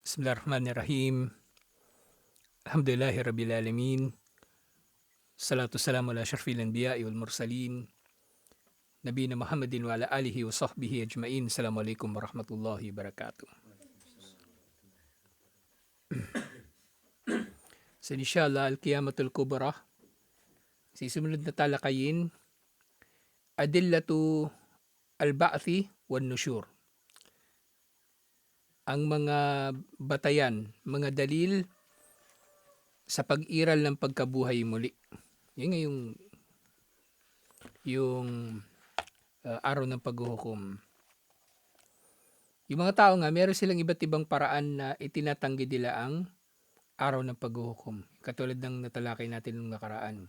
Bismillahirrahmanirrahim. Alhamdulillahi rabbil alamin. Salatu salamu ala asyrafil anbiya'i wal mursalin. Nabiyina Muhammadin wa ala alihi wa sahbihi ajmain. Assalamualaikum warahmatullahi wabarakatuh. So inshallah al-qiyamatul kubra. Sisunod na talakayin adillatu al-ba'thi wan nusyur. Ang mga batayan, mga dalil sa pag-iral ng pagkabuhay muli. Yun nga yung araw ng paghuhukom. Yung mga tao nga, meron silang iba't ibang paraan na itinatanggi nila ang araw ng paghuhukom. Katulad ng natalakay natin nung nakaraan.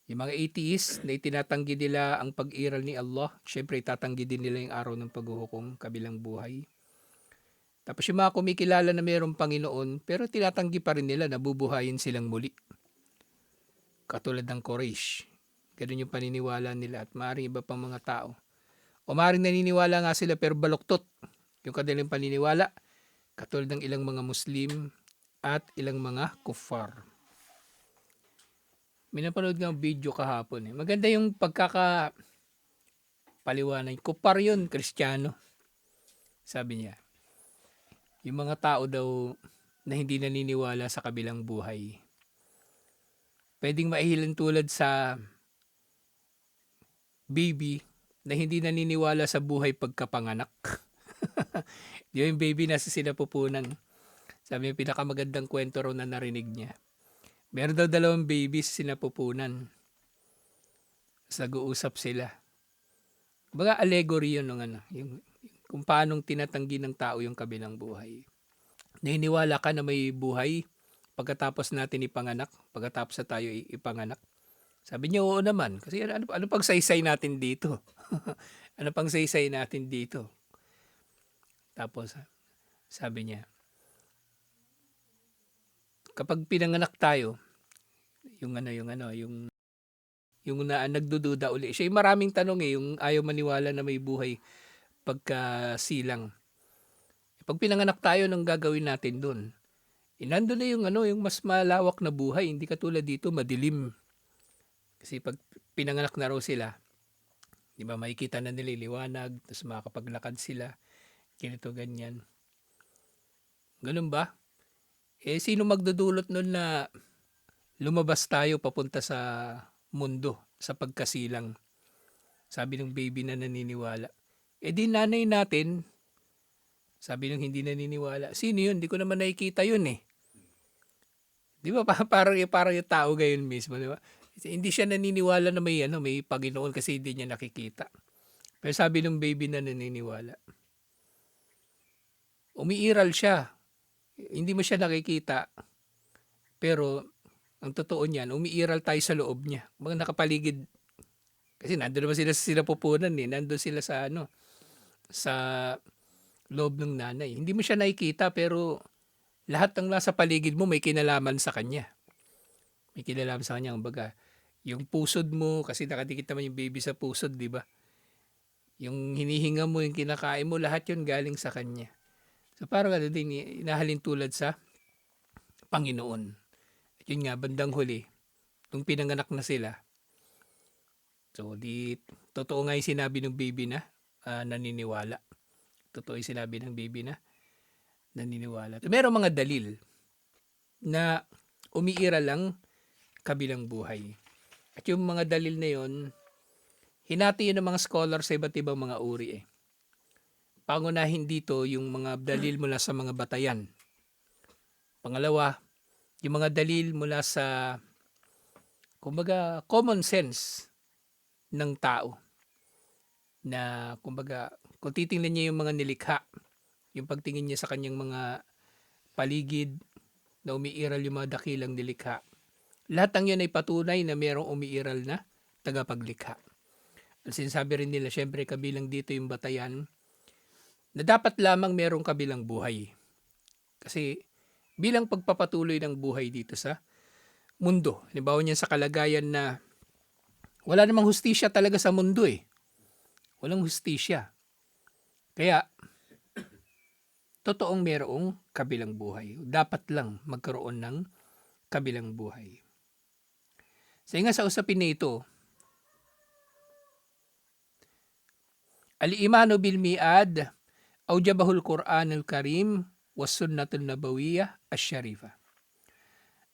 Yung mga atheists na itinatanggi nila ang pag-iral ni Allah, syempre itatanggi din nila yung araw ng paghuhukom, kabilang buhay. Tapos yung mga kumikilala na mayroong Panginoon, pero tinatanggi pa rin nila na bubuhayin silang muli. Katulad ng Quraysh. Ganun yung paniniwala nila at maaaring iba pang mga tao. O maaaring naniniwala nga sila pero baluktot yung kanilang paniniwala. Katulad ng ilang mga Muslim at ilang mga kuffar. May napanood nga video kahapon. Maganda yung pagkakapaliwanag. Kuffar yun, Kristiyano. Sabi niya. Yung mga tao daw na hindi naniniwala sa kabilang buhay. Pwedeng maihilan tulad sa baby na hindi naniniwala sa buhay pagkapanganak. Yung baby nasa sinapupunan. Sabi niya, pinakamagandang kwento raw na narinig niya. Meron daw 2 babies sinapupunan. Nag-uusap sila. Baga allegory yun yung kung paanong tinatanggi ng tao yung kabilang buhay. Naniniwala ka na may buhay pagkatapos natin ipanganak, pagkatapos na tayo ipanganak. Sabi niya, oo naman. Kasi ano pang saysay natin dito? Ano pang saysay natin dito? Tapos, sabi niya, kapag pinanganak tayo, yung nagdududa uli. Siya yung maraming tanong yung ayaw maniwala na may buhay pagkasilang. Pag pinanganak tayo, nang gagawin natin doon? Nandun na yung mas malawak na buhay. Hindi katulad dito, madilim. Kasi pag pinanganak na raw sila, di ba, makikita na nila liwanag, tapos makakapaglakad sila, ganito, ganyan. Ganun ba? Sino magdudulot nun na lumabas tayo papunta sa mundo, sa pagkasilang? Sabi ng baby na naniniwala. Di nanay natin, sabi ng hindi naniniwala. Sino yun? Di ko naman nakikita yun eh. Di ba? Parang yung tao gayon mismo, di ba? Hindi siya naniniwala na may Panginoon kasi hindi niya nakikita. Pero sabi ng baby na naniniwala. Umiiral siya. Hindi mo siya nakikita. Pero ang totoo niyan, umiiral tayo sa loob niya. Mga nakapaligid. Kasi nandun naman sila sa sinapupunan eh. Nandun sila sa sa loob ng nanay. Hindi mo siya nakikita pero lahat ng nasa paligid mo may kinalaman sa kanya. May kinalaman sa kanya. Kumbaga, yung pusod mo, kasi nakadikit naman yung baby sa pusod, di ba? Yung hinihinga mo, yung kinakain mo, lahat yun galing sa kanya. So parang din, inahalin tulad sa Panginoon. At yun nga, bandang huli, nung pinanganak na sila, so totoo nga yung sinabi ng baby na naniniwala. Totoo yung sinabi ng baby na naniniwala. So, merong mga dalil na umiiral lang kabilang buhay. At yung mga dalil na yun, hinati yun ng mga scholar sa iba't ibang mga uri eh. Pangunahin dito yung mga dalil mula sa mga batayan. Pangalawa, yung mga dalil mula sa kumbaga common sense ng tao. Na kumbaga kung titingnan niya yung mga nilikha, yung pagtingin niya sa kanyang mga paligid na umiiral yung mga dakilang nilikha. Lahat ng yun ay patunay na mayroong umiiral na tagapaglikha. At sinasabi rin nila, syempre kabilang dito yung batayan, na dapat lamang mayroong kabilang buhay. Kasi bilang pagpapatuloy ng buhay dito sa mundo, halimbawa niyan sa kalagayan na wala namang hustisya talaga sa mundo eh. Walang hustisya. Kaya, totoong mayroong kabilang buhay. Dapat lang magkaroon ng kabilang buhay. Sa nga sa usapin na ito, al-imanu bil mi'ad aujabahul Qur'anul Karim was sunnatul nabawiyah asy-syarifah.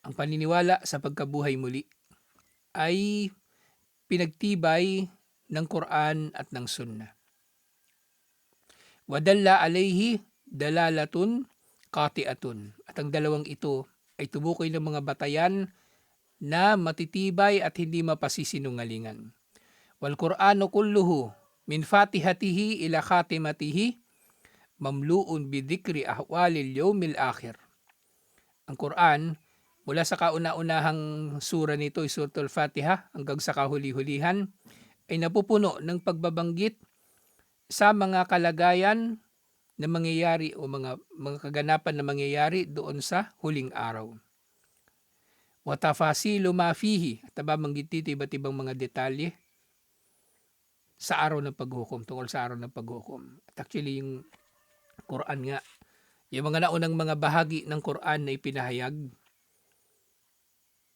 Ang paniniwala sa pagkabuhay muli ay pinagtibay ng Quran at ng Sunnah. Wadalla alayhi dalalatun qati'atun. At ang dalawang ito ay tubukoy ng mga batayan na matitibay at hindi mapasisinungalingan. Wal Qur'anu kulluhu min fatihatihi ila khatimatihi mamluun bidhikri ahwalil yawmil akhir. Ang Quran, mula sa kauna-unahang sura nito, Suratul Fatiha, hanggang sa kahuli-hulihan, ay napupuno ng pagbabanggit sa mga kalagayan na mangyayari o mga kaganapan na mangyayari doon sa huling araw. Wa tafasilu ma fihi, at nababanggit dito iba't ibang mga detalye sa araw ng paghukom, tungkol sa araw ng paghukom. At actually yung Quran nga, yung mga naunang mga bahagi ng Quran na ipinahayag,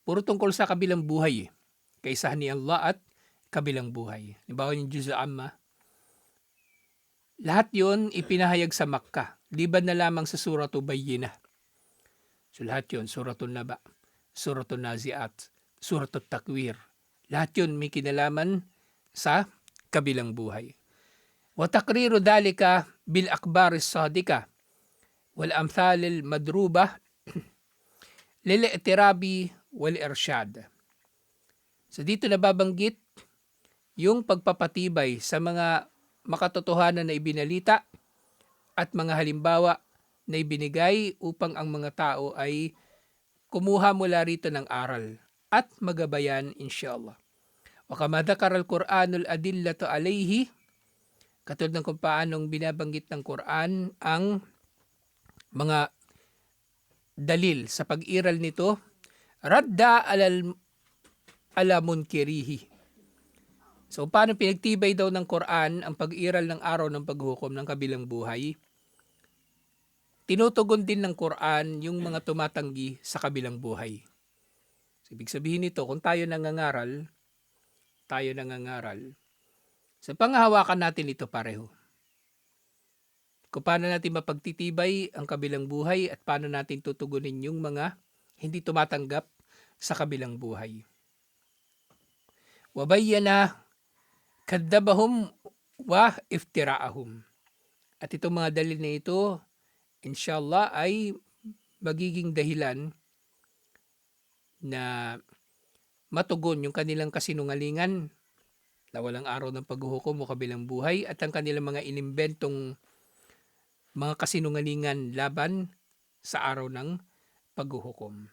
puro tungkol sa kabilang buhay, kaisahan ni Allah at kabilang buhay. Halimbawa yung Juz' Amma, lahat yon ipinahayag sa Makkah, liban na lamang sa Suratul Bayyinah. So lahat yon, Suratul Naba, Suratul Naziat, Suratul Takwir, lahat yon may kinalaman sa kabilang buhay. Wa taqriru dhalika bil akbaris sadika wal amthalil madrubah lil i'tirabi wal irsyad. So dito nababanggit yung pagpapatibay sa mga makatotohanan na ibinalita at mga halimbawa na ibinigay upang ang mga tao ay kumuha mula rito ng aral at magabayan inshallah. Wa kama dzakara al-Qur'anul adillatu alayhi, katulad ng kung paanong binabanggit ng Quran ang mga dalil sa pag-iral nito, radda ala munkirihi. So paano pinagtibay daw ng Quran ang pag-iral ng araw ng paghukom ng kabilang buhay? Tinutugon din ng Quran yung mga tumatanggi sa kabilang buhay. So, ibig sabihin nito, kung tayo nangangaral, sa panghahawakan natin ito pareho. Kung paano natin mapagtitibay ang kabilang buhay at paano natin tutugunin yung mga hindi tumatanggap sa kabilang buhay. Wabayyana kadzabahum wa iftiraahum. At itong mga dalil na ito, inshallah, ay magiging dahilan na matugon yung kanilang kasinungalingan na walang araw ng paghuhukom o kabilang buhay at ang kanilang mga inimbentong mga kasinungalingan laban sa araw ng paghuhukom.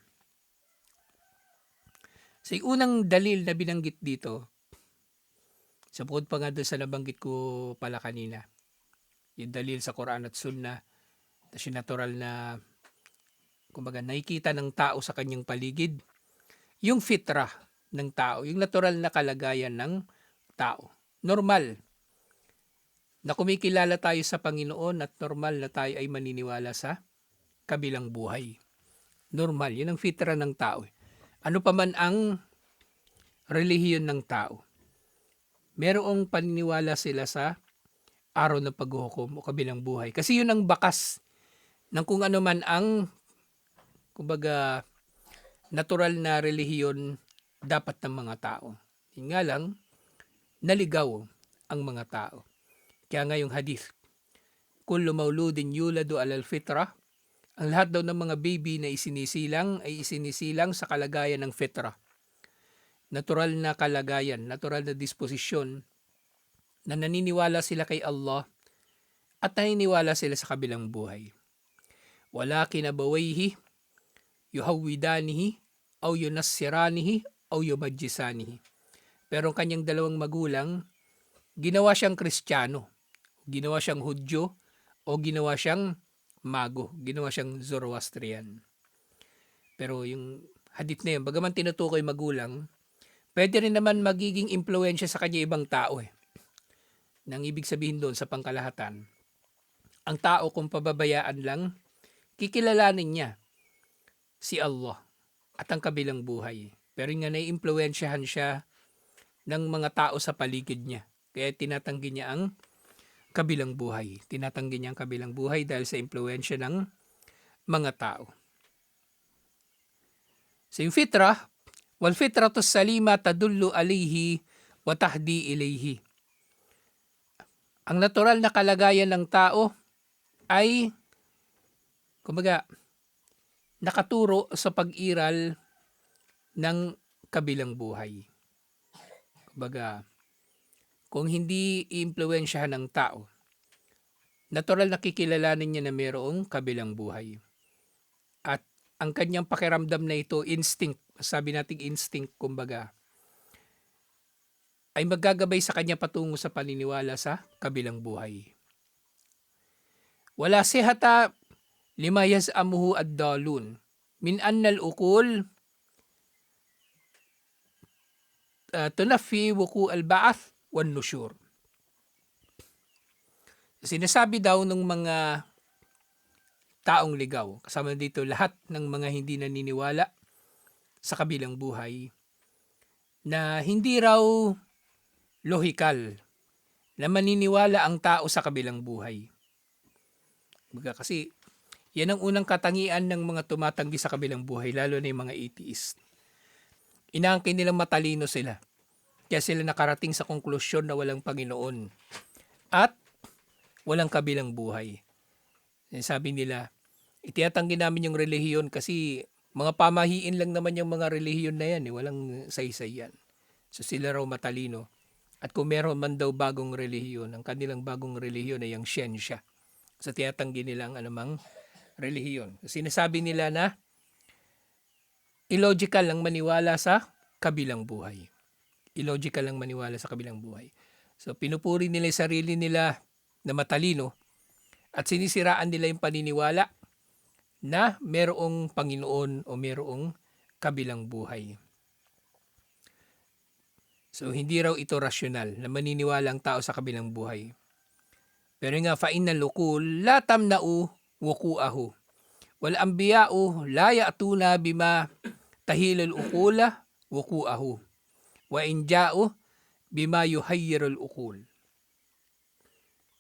So yung unang dalil na binanggit dito, sa bukod pa nga doon sa nabanggit ko pala kanina, yung dalil sa Quran at Sunnah, yung natural na, kumbaga, nakikita ng tao sa kanyang paligid, yung fitrah ng tao, yung natural na kalagayan ng tao. Normal na kumikilala tayo sa Panginoon at normal na tayo ay maniniwala sa kabilang buhay. Normal, yun ang fitrah ng tao. Ano pa man ang relihiyon ng tao, merong paniniwala sila sa araw ng paghuhukom o kabilang buhay. Kasi yun ang bakas ng kung ano man ang, kumbaga, natural na relihiyon dapat ng mga tao. Yun nga lang, naligaw ang mga tao. Kaya nga yung hadith, kullu mauludin yuladu alal fitrah, ang lahat daw ng mga baby na isinisilang ay isinisilang sa kalagayan ng fitrah. Natural na kalagayan, natural na disposisyon na naniniwala sila kay Allah at naniniwala sila sa kabilang buhay. Walakin abawayhi yuhawwidanihi aw yunassiranihi aw yumajjisanihi. Pero ang kanyang dalawang magulang, ginawa siyang Kristiyano, ginawa siyang Hudyo, o ginawa siyang Mago, ginawa siyang Zoroastrian. Pero yung hadith na yun, bagaman tinutukoy magulang, pwede rin naman magiging impluensya sa kanya ibang tao. Nang ibig sabihin doon sa pangkalahatan, ang tao kung pababayaan lang, kikilalanin niya si Allah at ang kabilang buhay. Pero nga naiimpluwensyahan siya ng mga tao sa paligid niya. Kaya tinatanggi niya ang kabilang buhay. Tinatanggi niya ang kabilang buhay dahil sa impluwensya ng mga tao. So yung fitrah, wal fitratu salima tadullu alayhi wa tahdi ilayhi. Ang natural na kalagayan ng tao ay, kumbaga, nakaturo sa pag-iral ng kabilang buhay. Kumbaga, kung hindi iimpluwensyahan ng tao, natural na kikilalanin niya na mayroong kabilang buhay. At ang kanyang pakiramdam na ito, instinct, sabi nating instinct, kumbaga, ay maggagabay sa kanya patungo sa paniniwala sa kabilang buhay. Wala sihata lima yaz'amuhu ad-dalun min anna al-uqul tunafi wuku al-ba'ath wan nusyur. Sinasabi daw ng mga taong ligaw, kasama dito lahat ng mga hindi naniniwala sa kabilang buhay, na hindi raw lohikal na maniniwala ang tao sa kabilang buhay. Kasi yan ang unang katangian ng mga tumatanggi sa kabilang buhay, lalo na yung mga atheist. Inaangkin nilang matalino sila. Kaya sila nakarating sa konklusyon na walang Panginoon at walang kabilang buhay. Sabi nila, itinatanggi namin yung relihiyon kasi mga pamahiin lang naman yung mga relihiyon na yan. Walang saysay yan. So sila raw matalino. At kung meron man daw bagong relihiyon, ang kanilang bagong relihiyon ay ang siyensya. So tinatanggi nila ang anumang relihiyon. Sinasabi nila na illogical ang maniwala sa kabilang buhay. Illogical ang maniwala sa kabilang buhay. So pinupuri nila yung sarili nila na matalino at sinisiraan nila yung paniniwala na merong Panginoon o merong kabilang buhay. So hindi raw ito rasyonal na maniniwala ang tao sa kabilang buhay. Pero nga fa innal uqul la tamna'u wuqu'ahu wal anbiya'u la ya'tuna bima tahilul uqula wuqu'ahu wa in ja'u bima yuhayyirul uqul.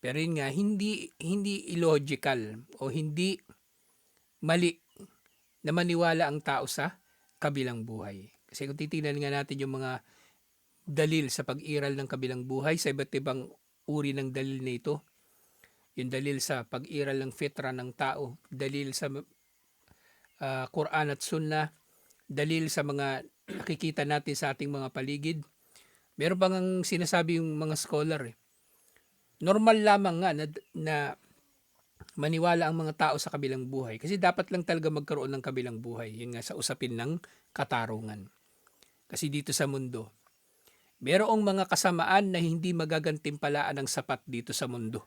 Pero yun nga, hindi illogical o hindi mali na maniwala ang tao sa kabilang buhay. Kasi kung titingnan nga natin yung mga dalil sa pag-iral ng kabilang buhay, sa iba't ibang uri ng dalil na ito, yung dalil sa pag-iral ng fitra ng tao, dalil sa Quran at Sunnah, dalil sa mga nakikita natin sa ating mga paligid. Meron bang ang sinasabi yung mga scholar normal lamang nga na maniwala ang mga tao sa kabilang buhay. Kasi dapat lang talaga magkaroon ng kabilang buhay. Yun nga sa usapin ng katarungan. Kasi dito sa mundo, merong mga kasamaan na hindi magagantimpalaan ng sapat dito sa mundo.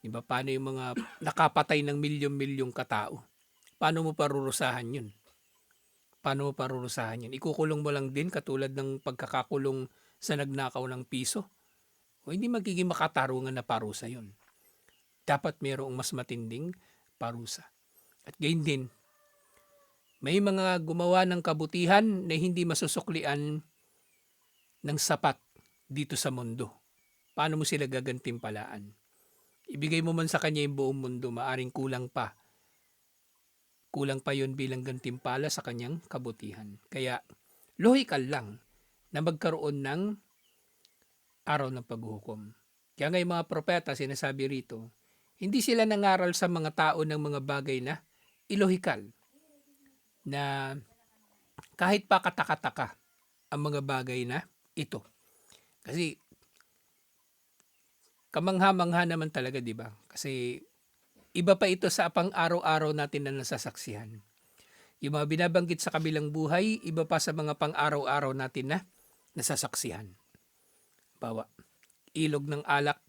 Diba? Paano yung mga nakapatay ng milyon-milyong katao? Paano mo parurusahan yun? Paano mo parurusahan yun? Ikukulong mo lang din katulad ng pagkakakulong sa nagnakaw ng piso? O hindi magiging makatarungan na parusa yun. Dapat mayroong mas matinding parusa. At gayon din, may mga gumawa ng kabutihan na hindi masusuklian ng sapat dito sa mundo. Paano mo sila gagantimpalaan? Ibigay mo man sa kanya yung buong mundo, maaring kulang pa. Kulang pa yun bilang gantimpala sa kanyang kabutihan. Kaya, lohikal lang na magkaroon ng araw ng paghuhukom. Kaya nga yung mga propeta, sinasabi rito, hindi sila nangaral sa mga tao ng mga bagay na ilohikal. Na kahit pa kataka-taka ang mga bagay na ito. Kasi kamangha-mangha naman talaga, di ba? Kasi iba pa ito sa pang-araw-araw natin na nasasaksihan. Yung mga binabanggit sa kabilang buhay, iba pa sa mga pang-araw-araw natin na nasasaksihan. Bawa, ilog ng alak,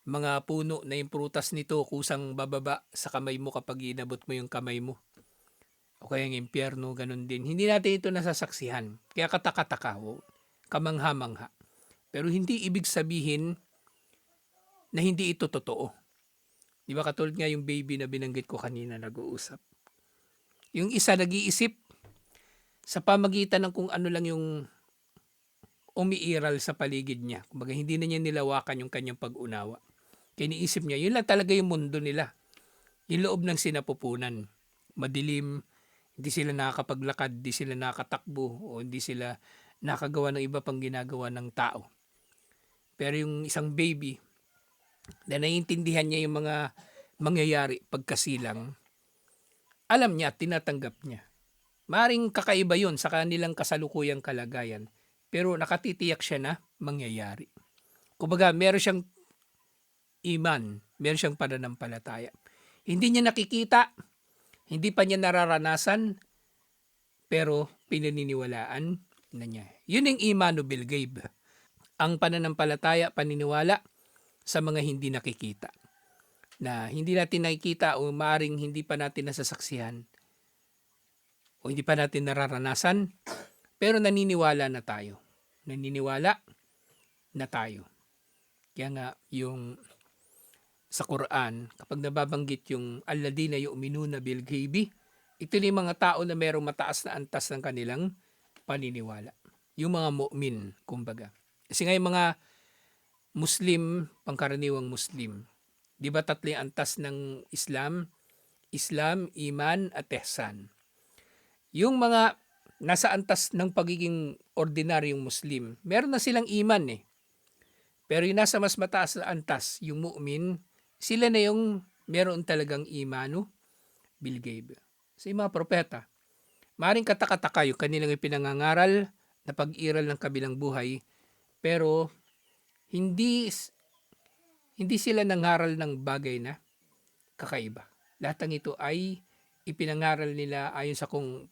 mga puno na yung prutas nito kusang bababa sa kamay mo kapag inabot mo yung kamay mo. O kaya yung impyerno, ganun din. Hindi natin ito nasasaksihan. Kaya kataka-taka, kamangha-mangha. Pero hindi ibig sabihin na hindi ito totoo. Di ba katulad nga yung baby na binanggit ko kanina nag-uusap. Yung isa nag-iisip sa pamagitan ng kung ano lang yung umiiral sa paligid niya. Kumbaga hindi na niya nilawakan yung kanyang pag-unawa. Kaya iniisip niya, yun lang talaga yung mundo nila. Yung loob ng sinapupunan. Madilim, hindi sila nakakapaglakad, hindi sila nakakatakbo, o hindi sila nakagawa ng iba pang ginagawa ng tao. Pero yung isang baby, na naiintindihan niya yung mga mangyayari pagkasilang, alam niya at tinatanggap niya. Maring kakaiba yun sa kanilang kasalukuyang kalagayan, pero nakatitiyak siya na mangyayari. Kumbaga, meron siyang iman, meron siyang pananampalataya. Hindi niya nakikita, hindi pa niya nararanasan, pero pinaniniwalaan na niya. Yun yung imano bilgayb. Ang pananampalataya, paniniwala sa mga hindi nakikita. Na hindi natin nakikita o maaring hindi pa natin nasasaksihan o hindi pa natin nararanasan, pero naniniwala na tayo. Naniniwala na tayo. Kaya nga yung sa Quran, kapag nababanggit yung alladina yu'minuna bil ghaibi, ito yung mga tao na merong mataas na antas ng kanilang paniniwala. Yung mga mu'min, kumbaga. Kasi nga yung mga Muslim, pangkaraniwang Muslim, di ba tatlo yung antas ng Islam? Islam, Iman, at Ihsan. Yung mga nasa antas ng pagiging ordinaryong Muslim, meron na silang iman eh. Pero yung nasa mas mataas na antas, yung mu'min, sila na yung meron talagang imano bilgayb. So yung mga propeta, maring katakataka yung kanilang ipinangangaral na pag-iral ng kabilang buhay, pero hindi sila nangaral ng bagay na kakaiba. Lahat ng ito ay ipinangaral nila ayon sa kung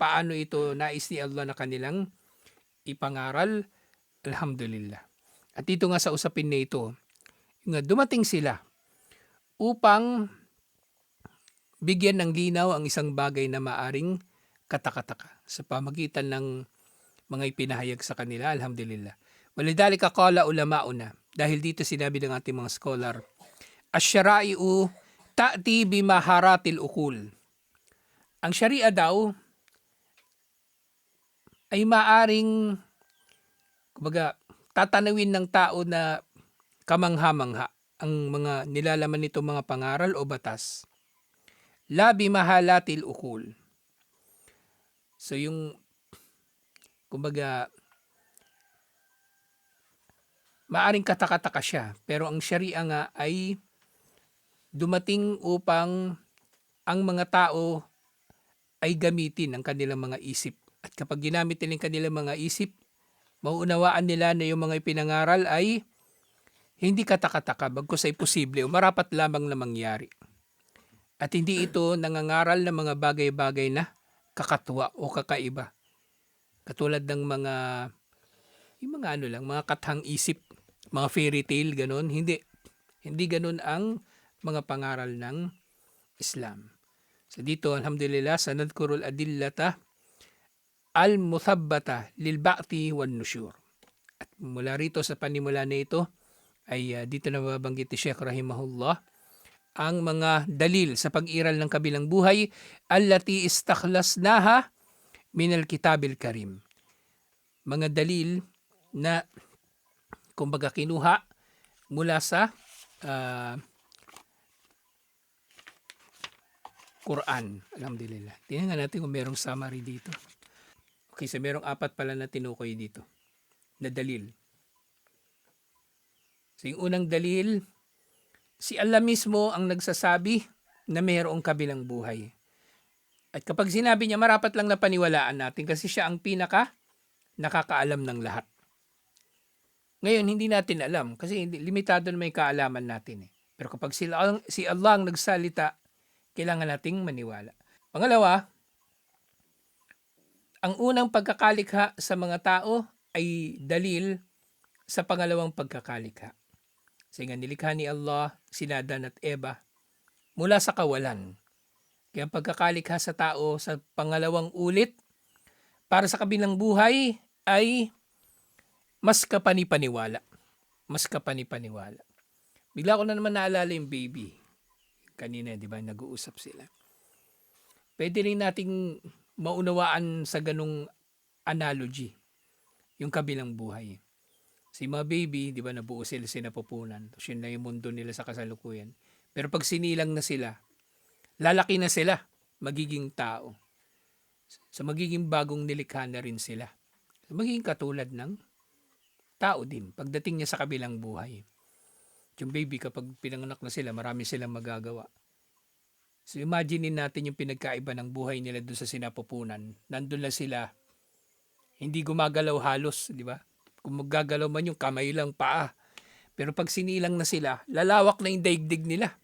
paano ito nais ni Allah na kanilang ipangaral. Alhamdulillah. At dito nga sa usapin na ito, nga dumating sila upang bigyan ng linaw ang isang bagay na maaring katakataka sa pamagitan ng mga ipinahayag sa kanila. Alhamdulillah. Walidhalika qala ulamauna, dahil dito sinabi ng ating mga scholar, asyara'i'u ta'ti bimaharatil ukul. Ang sharia daw ay maaring, kumbaga, tatanawin ng tao na kamangha-mangha ang mga nilalaman nito mga pangaral o batas. La bimahalatil ukul. So yung, kumbaga, maaring katakataka siya, pero ang sharia nga ay dumating upang ang mga tao ay gamitin ang kanilang mga isip. At kapag ginamit nila ang kanilang mga isip, mauunawaan nila na yung mga ipinangaral ay hindi katakataka, bagkus ay posible o marapat lamang na mangyari. At hindi ito nangangaral ng mga bagay-bagay na kakatwa o kakaiba. Katulad ng yung mga mga kathang isip, mga fairy tale, ganun. Hindi ganun ang mga pangaral ng Islam. So dito, alhamdulillah, sanadkurul adillata al-muthabbata lil-ba'ti wan-nusyur. At mula rito sa panimula na ito, ay dito na mababanggit ni Sheikh rahimahullah ang mga dalil sa pag-iral ng kabilang buhay allati istakhlasnaha min al-kitabil karim. Mga dalil na kumbaga kinuha mula sa Quran. Alhamdulillah. Tingnan natin kung merong summary dito. Okay, so merong 4 pala na tinukoy dito na dalil. So yung unang dalil, si Allah mismo ang nagsasabi na mayroong kabilang buhay. At kapag sinabi niya, marapat lang na paniwalaan natin kasi siya ang pinaka nakakaalam ng lahat. Ngayon, hindi natin alam kasi limitado na may kaalaman natin eh. Pero kapag si Allah ang nagsalita, kailangan nating maniwala. Pangalawa, ang unang pagkakalikha sa mga tao ay dalil sa pangalawang pagkakalikha. Kasi nga nilikha ni Allah sina Adan at Eva mula sa kawalan. Kaya ang pagkakalikha sa tao sa pangalawang ulit para sa kabilang buhay ay mas kapanipaniwala. Mas kapanipaniwala. Bigla ko na naman naalala yung baby. Kanina, di ba, nag-uusap sila. Pwede rin nating maunawaan sa ganung analogy yung kabilang buhay. Si mga baby, di ba, nabuo sila sinapupunan. Tapos yun na yung mundo nila sa kasalukuyan. Pero pag sinilang na sila, lalaki na sila, magiging tao. So magiging bagong nilikha na rin sila. So, magiging katulad ng tao din pagdating niya sa kabilang buhay. Yung baby, kapag pinanganak na sila, marami silang magagawa. So imaginein natin yung pinagkaiba ng buhay nila doon sa sinapupunan. Nandun lang sila, hindi gumagalaw halos, di ba? Kung maggagalaw man yung kamay lang, paa. Pero pag sinilang na sila, lalawak na yung daigdig nila.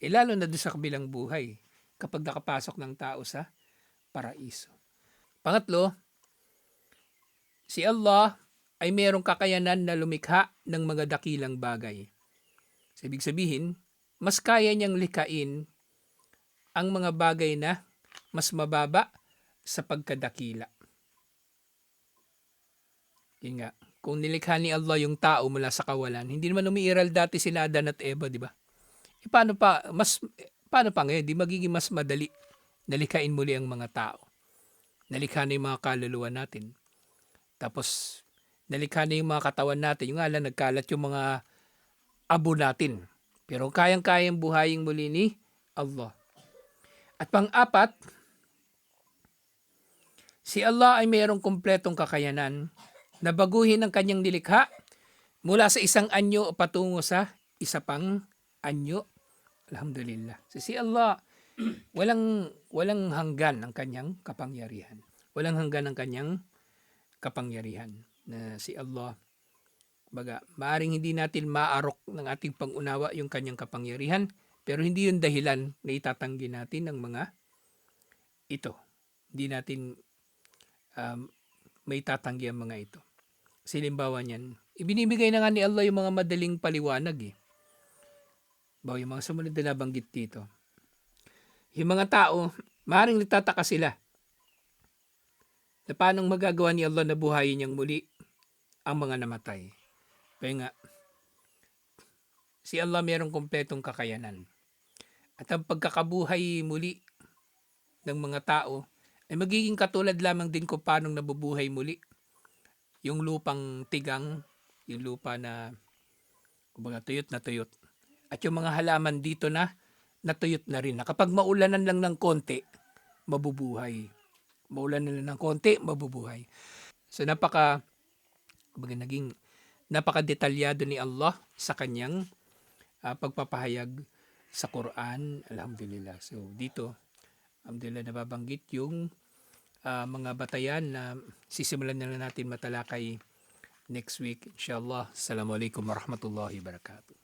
Lalo na doon sa kabilang buhay kapag nakapasok ng tao sa paraiso. Pangatlo, si Allah ay mayroong kakayanan na lumikha ng mga dakilang bagay. So, ibig sabihin, mas kaya niyang likhain ang mga bagay na mas mababa sa pagkadakila. Yun nga, kung nilikha ni Allah yung tao mula sa kawalan, hindi naman umiiral dati sila Adan at Eva, di ba? Paano pa ngayon? Di magiging mas madali nalikhain muli ang mga tao. Nalikha na yung mga kaluluwa natin. Tapos, nalikha na yung mga katawan natin. Yung nga lang, nagkalat yung mga abo natin. Pero kayang-kayang buhayin muli ni Allah. At pang-apat, si Allah ay mayroong kumpletong kakayanan na baguhin ang kanyang nilikha mula sa isang anyo patungo sa isa pang anyo. Alhamdulillah. So, si Allah, walang hanggan ang kanyang kapangyarihan. Walang hanggan ang kanyang kapangyarihan. Na si Allah, baga, maaring hindi natin maarok ng ating pangunawa yung kanyang kapangyarihan, pero hindi yun dahilan na itatanggi natin ng mga ito. Hindi natin may tatanggi ang mga ito. Kasi limbawa niyan, ibinibigay na nga ni Allah yung mga madaling paliwanag eh. Bawa yung mga sumunod na nabanggit dito. Yung mga tao, maaaring nagtataka sila na paanong magagawa ni Allah na buhayin niyang muli ang mga namatay. Kaya nga, si Allah mayroong kumpletong kakayanan. At ang pagkakabuhay muli ng mga tao ay magiging katulad lamang din kung paanong nabubuhay muli yung lupang tigang, yung lupa na kumbaga tuyot na tuyot. At yung mga halaman dito na natuyot na rin. Na kapag maulanan lang ng konti, mabubuhay. Maulanan lang ng konti, mabubuhay. So naging napaka-detalyado ni Allah sa kanyang pagpapahayag sa Quran. Alhamdulillah. So dito, alhamdulillah, nababanggit yung mga batayan na sisimulan na natin matalakay next week. Inshallah. Assalamualaikum warahmatullahi wabarakatuh.